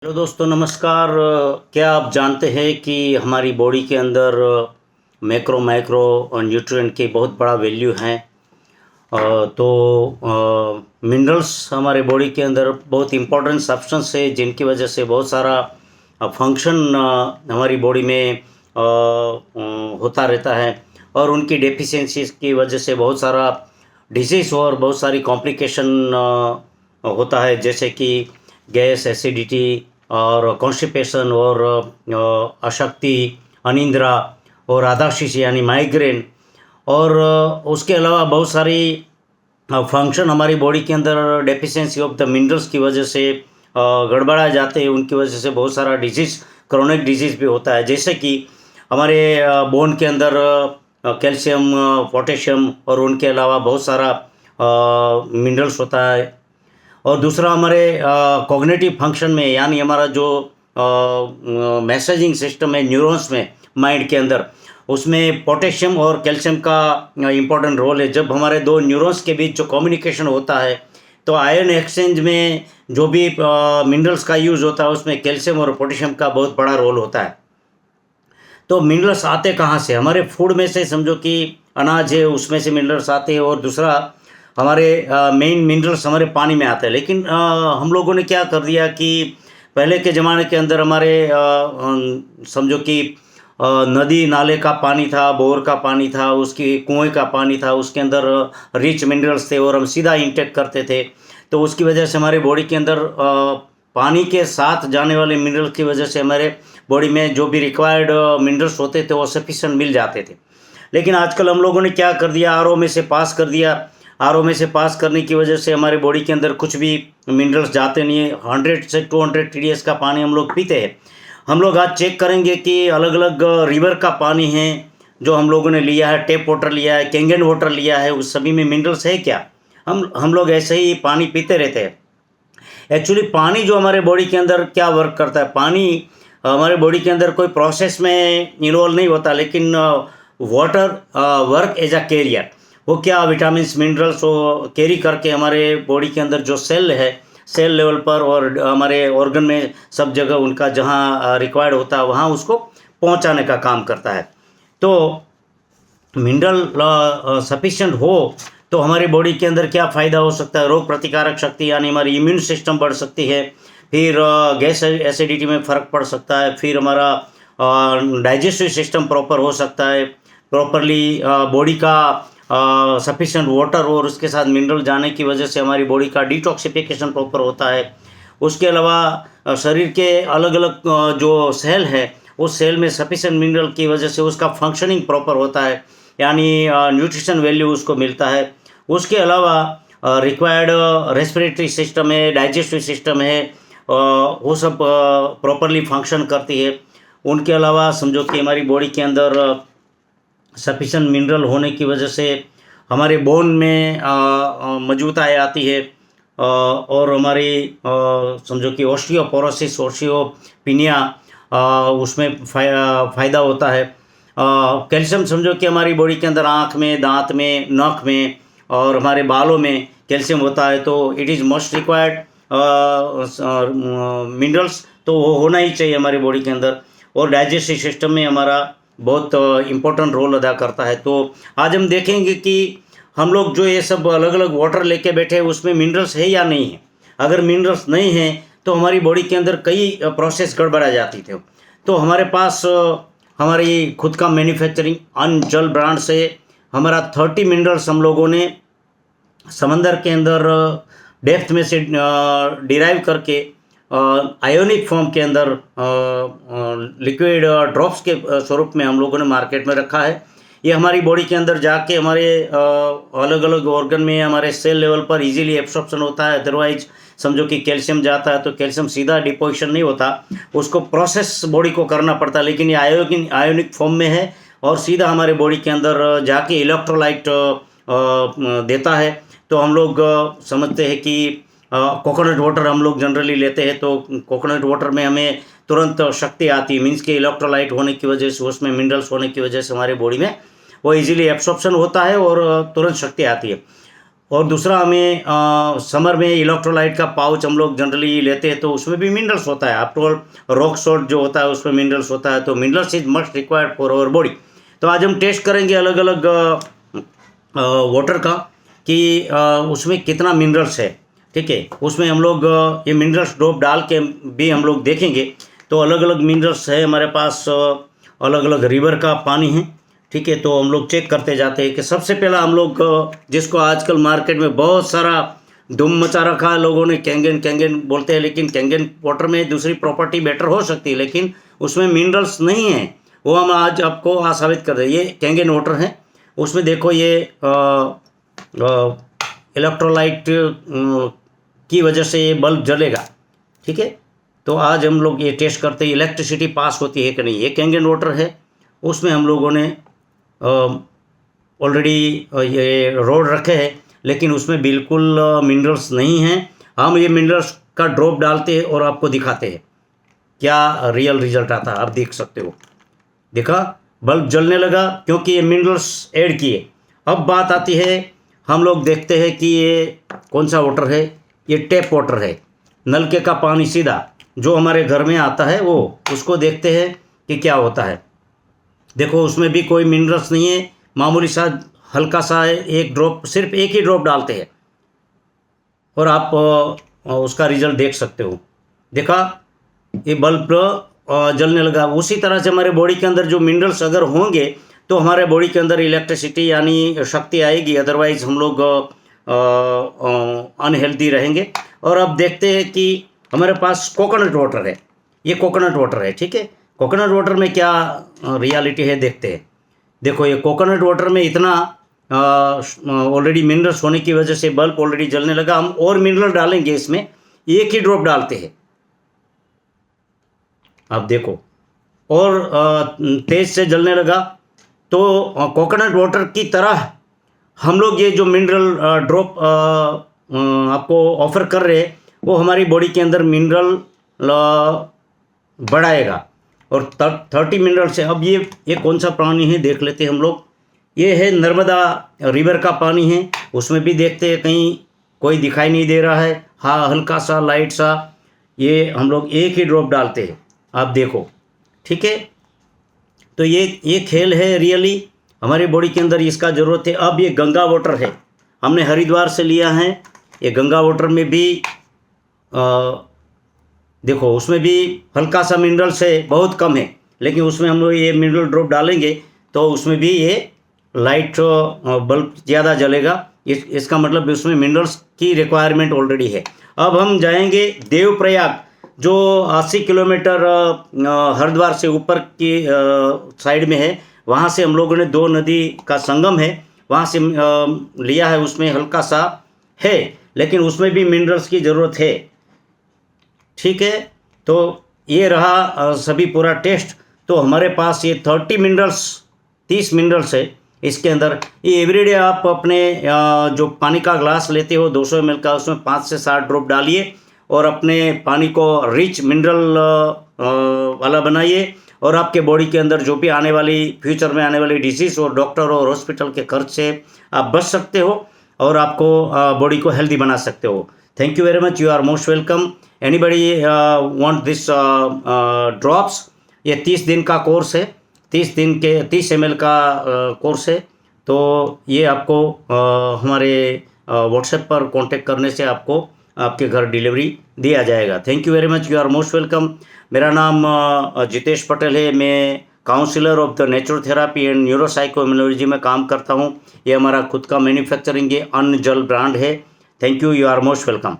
Hello दोस्तों, नमस्कार। क्या आप जानते हैं कि हमारी बॉडी के अंदर मैक्रो माइक्रो और न्यूट्रिएंट की बहुत बड़ा वैल्यू है। तो मिनरल्स हमारे बॉडी के अंदर बहुत इंपॉर्टेंट सब्सटेंस है, जिनकी वजह से बहुत सारा फंक्शन हमारी बॉडी में होता रहता है। और उनकी डेफिशिएंसीज की वजह से बहुत सारा डिजीज़ और बहुत सारी कॉम्प्लिकेशन होता है, जैसे कि गैस, एसिडिटी और कॉन्स्टिपेशन और अशक्ति, अनिंद्रा और आधाशिष यानी माइग्रेन। और उसके अलावा बहुत सारी फंक्शन हमारी बॉडी के अंदर डेफिशिएंसी ऑफ द मिनरल्स की वजह से गड़बड़ा जाते हैं। उनकी वजह से बहुत सारा डिजीज़, क्रोनिक डिजीज़ भी होता है, जैसे कि हमारे बोन के अंदर कैल्शियम, पोटेशियम और उनके अलावा बहुत सारा मिनरल्स होता है। और दूसरा हमारे कॉग्निटिव फंक्शन में, यानी हमारा जो मैसेजिंग सिस्टम है न्यूरॉन्स में, माइंड के अंदर, उसमें पोटेशियम और कैल्शियम का इम्पोर्टेंट रोल है। जब हमारे दो न्यूरॉन्स के बीच जो कम्युनिकेशन होता है, तो आयन एक्सचेंज में जो भी मिनरल्स का यूज़ होता है, उसमें कैल्शियम और पोटेशियम का बहुत बड़ा रोल होता है। तो मिनरल्स आते कहाँ से? हमारे फूड में से, समझो कि अनाज है, उसमें से मिनरल्स आते हैं। और दूसरा हमारे मेन मिनरल्स हमारे पानी में आते हैं। लेकिन हम लोगों ने क्या कर दिया कि पहले के ज़माने के अंदर हमारे समझो कि नदी नाले का पानी था, बोर का पानी था, उसकी कुएं का पानी था, उसके अंदर रिच मिनरल्स थे और हम सीधा इंटेक करते थे। तो उसकी वजह से हमारे बॉडी के अंदर पानी के साथ जाने वाले मिनरल्स की वजह से हमारे बॉडी में जो भी रिक्वायर्ड मिनरल्स होते थे वो सफिशेंट मिल जाते थे। लेकिन आजकल हम लोगों ने क्या कर दिया, आरओ में से पास कर दिया। आरओ में से पास करने की वजह से हमारे बॉडी के अंदर कुछ भी मिनरल्स जाते नहीं है। 100 से 200 TDS का पानी हम लोग पीते हैं। हम लोग आज चेक करेंगे कि अलग अलग रिवर का पानी है जो हम लोगों ने लिया है, टैप वाटर लिया है, कैंगन वाटर लिया है, उस सभी में मिनरल्स है क्या? हम लोग ऐसे ही पानी पीते रहते हैं। एक्चुअली पानी जो हमारे बॉडी के अंदर क्या वर्क करता है, पानी हमारे बॉडी के अंदर कोई प्रोसेस में इन्वॉल्व नहीं होता, लेकिन water work as a carrier. वो क्या, विटामिन्स, मिनरल्स वो कैरी करके हमारे बॉडी के अंदर जो सेल है, सेल लेवल पर और हमारे ऑर्गन में सब जगह उनका जहाँ रिक्वायर्ड होता है वहाँ उसको पहुँचाने का काम करता है। तो मिनरल सफिशिएंट हो तो हमारी बॉडी के अंदर क्या फ़ायदा हो सकता है? रोग प्रतिकारक शक्ति यानी हमारी इम्यून सिस्टम बढ़ सकती है। फिर गैस एसिडिटी में फ़र्क पड़ सकता है। फिर हमारा डाइजेस्टिव सिस्टम प्रॉपर हो सकता है। प्रॉपरली बॉडी का सफिशिएंट वाटर और उसके साथ मिनरल जाने की वजह से हमारी बॉडी का डिटॉक्सिफिकेशन प्रॉपर होता है। उसके अलावा शरीर के अलग अलग जो सेल है, उस सेल में सफिशिएंट मिनरल की वजह से उसका फंक्शनिंग प्रॉपर होता है, यानी न्यूट्रिशन वैल्यू उसको मिलता है। उसके अलावा रिक्वायर्ड रेस्पिरेटरी सिस्टम है, डाइजेस्टिव सिस्टम है, वो सब प्रॉपरली फंक्शन करती है। उनके अलावा समझो कि हमारी बॉडी के अंदर सफिशिएंट मिनरल होने की वजह से हमारे बोन में मजबूताई आती है। और हमारी समझो कि ओस्टियोपोरोसिस, ओस्टियोपिनिया, उसमें फ़ायदा होता है। कैल्शियम समझो कि हमारी बॉडी के अंदर आँख में, दांत में, नख में और हमारे बालों में कैल्शियम होता है। तो it is most required minerals, तो वो होना ही चाहिए हमारी बॉडी के अंदर। और डाइजेस्टिव सिस्टम में हमारा बहुत इम्पोर्टेंट रोल अदा करता है। तो आज हम देखेंगे कि हम लोग जो ये सब अलग अलग वाटर लेके बैठे हैं उसमें मिनरल्स है या नहीं है। अगर मिनरल्स नहीं है तो हमारी बॉडी के अंदर कई प्रोसेस गड़बड़ा जाती थे। तो हमारे पास हमारी खुद का मैन्युफैक्चरिंग अनजल ब्रांड से हमारा 30 मिनरल्स हम लोगों ने समंदर के अंदर डेप्थ में से डिराइव करके आयोनिक फॉर्म के अंदर लिक्विड ड्रॉप्स के स्वरूप में हम लोगों ने मार्केट में रखा है। ये हमारी बॉडी के अंदर जाके हमारे अलग अलग ऑर्गन में, हमारे सेल लेवल पर इजीली एब्सॉर्प्शन होता है। अदरवाइज समझो कि कैल्शियम जाता है तो कैल्शियम सीधा डिपोजिशन नहीं होता, उसको प्रोसेस बॉडी को करना पड़ता है। लेकिन ये आयोनिक फॉर्म में है और सीधा हमारे बॉडी के अंदर जाके इलेक्ट्रोलाइट देता है। तो हम लोग समझते हैं कि कोकोनट वाटर हम लोग जनरली लेते हैं, तो कोकोनट वाटर में हमें तुरंत शक्ति आती है। मीन्स के इलेक्ट्रोलाइट होने की वजह से, उसमें मिनरल्स होने की वजह से हमारे बॉडी में वो इजीली एब्सॉर्प्शन होता है और तुरंत शक्ति आती है। और दूसरा हमें समर में इलेक्ट्रोलाइट का पाउच हम लोग जनरली लेते हैं, तो उसमें भी मिनरल्स होता है। आफ्टर ऑल रॉक सॉल्ट जो होता है उसमें मिनरल्स होता है, तो minerals is must required for our body. तो आज हम टेस्ट करेंगे अलग अलग वाटर का कि उसमें कितना मिनरल्स है। ठीक है, उसमें हम लोग ये मिनरल्स ड्रॉप डाल के भी हम लोग देखेंगे। तो अलग अलग मिनरल्स है हमारे पास, अलग अलग रिवर का पानी है। ठीक है, तो हम लोग चेक करते जाते हैं कि सबसे पहला हम लोग जिसको आजकल मार्केट में बहुत सारा धूम मचा रखा है लोगों ने, कैंगन कैंगन बोलते हैं, लेकिन कैंगन वाटर में दूसरी प्रॉपर्टी बेटर हो सकती है, लेकिन उसमें मिनरल्स नहीं है। वो हम आज आपको साबित कर दें। ये कैंगन वाटर है, उसमें देखो ये इलेक्ट्रोलाइट की वजह से ये बल्ब जलेगा। ठीक है, तो आज हम लोग ये टेस्ट करते हैं इलेक्ट्रिसिटी पास होती है कि नहीं। ये कैंगन वाटर है, उसमें हम लोगों ने ऑलरेडी ये रोड रखे हैं, लेकिन उसमें बिल्कुल मिनरल्स नहीं हैं। हम ये मिनरल्स का ड्रॉप डालते हैं और आपको दिखाते हैं क्या रियल रिजल्ट आता है। आप देख सकते हो, देखा बल्ब जलने लगा क्योंकि ये मिनरल्स ऐड किए। अब बात आती है, हम लोग देखते हैं कि ये कौन सा वाटर है। ये टैप वाटर है, नलके का पानी सीधा जो हमारे घर में आता है, वो उसको देखते हैं कि क्या होता है। देखो उसमें भी कोई मिनरल्स नहीं है, मामूली सा हल्का सा है, एक ड्रॉप, सिर्फ एक ही ड्रॉप डालते हैं और आप उसका रिजल्ट देख सकते हो। देखा ये बल्ब जलने लगा। उसी तरह से हमारे बॉडी के अंदर जो मिनरल्स अगर होंगे तो हमारे बॉडी के अंदर इलेक्ट्रिसिटी यानी शक्ति आएगी, अदरवाइज हम लोग अनहेल्दी रहेंगे। और अब देखते हैं कि हमारे पास कोकोनट वाटर है, ये कोकोनट वाटर है। ठीक है, कोकोनट वाटर में क्या रियलिटी है देखते हैं। देखो ये कोकोनट वाटर में इतना ऑलरेडी मिनरल्स होने की वजह से बल्ब ऑलरेडी जलने लगा। हम और मिनरल डालेंगे इसमें, एक ही ड्रॉप डालते हैं, आप देखो, और तेज से जलने लगा। तो कोकोनट वाटर की तरह हम लोग ये जो मिनरल ड्रॉप आपको ऑफर कर रहे हैं, वो हमारी बॉडी के अंदर मिनरल बढ़ाएगा और 30 मिनरल से। अब ये कौन सा पानी है देख लेते हैं हम लोग। ये है नर्मदा रिवर का पानी है, उसमें भी देखते हैं कहीं कोई दिखाई नहीं दे रहा है। हाँ, हल्का सा लाइट सा, ये हम लोग एक ही ड्रॉप डालते हैं, आप देखो। ठीक है, तो ये खेल है रियली हमारी बॉडी के अंदर, इसका ज़रूरत है। अब ये गंगा वाटर है, हमने हरिद्वार से लिया है। ये गंगा वाटर में भी देखो उसमें भी हल्का सा मिनरल्स है, बहुत कम है, लेकिन उसमें हम लोग ये मिनरल ड्रॉप डालेंगे तो उसमें भी ये लाइट बल्ब ज़्यादा जलेगा। इसका मतलब उसमें मिनरल्स की रिक्वायरमेंट ऑलरेडी है। अब हम जाएंगे देवप्रयाग, जो 80 किलोमीटर हरिद्वार से ऊपर की साइड में है। वहाँ से हम लोगों ने 2 नदी का संगम है, वहाँ से लिया है। उसमें हल्का सा है, लेकिन उसमें भी मिनरल्स की ज़रूरत है। ठीक है, तो ये रहा सभी पूरा टेस्ट। तो हमारे पास ये 30 मिनरल्स है इसके अंदर। ये एवरीडे आप अपने जो पानी का ग्लास लेते हो 200 ml का, उसमें 5 से 7 ड्रॉप डालिए और अपने पानी को रिच मिनरल वाला बनाइए। और आपके बॉडी के अंदर जो भी आने वाली फ्यूचर में आने वाली डिजीज़ और डॉक्टर और हॉस्पिटल के खर्च से आप बच सकते हो और आपको बॉडी को हेल्दी बना सकते हो। Thank you very much, you are most welcome. Anybody want this drops? ये 30 दिन का कोर्स है, 30 ml का कोर्स है। तो ये आपको हमारे व्हाट्सएप पर कांटेक्ट करने से आपको आपके घर डिलीवरी दिया जाएगा। Thank you very much, you are most welcome. मेरा नाम जितेश पटेल है, मैं counsellor of the naturotherapy and neuropsychoimmunology में काम करता हूँ। ये हमारा खुद का मैन्युफैक्चरिंग है, अन्न जल ब्रांड है। Thank you, you are most welcome.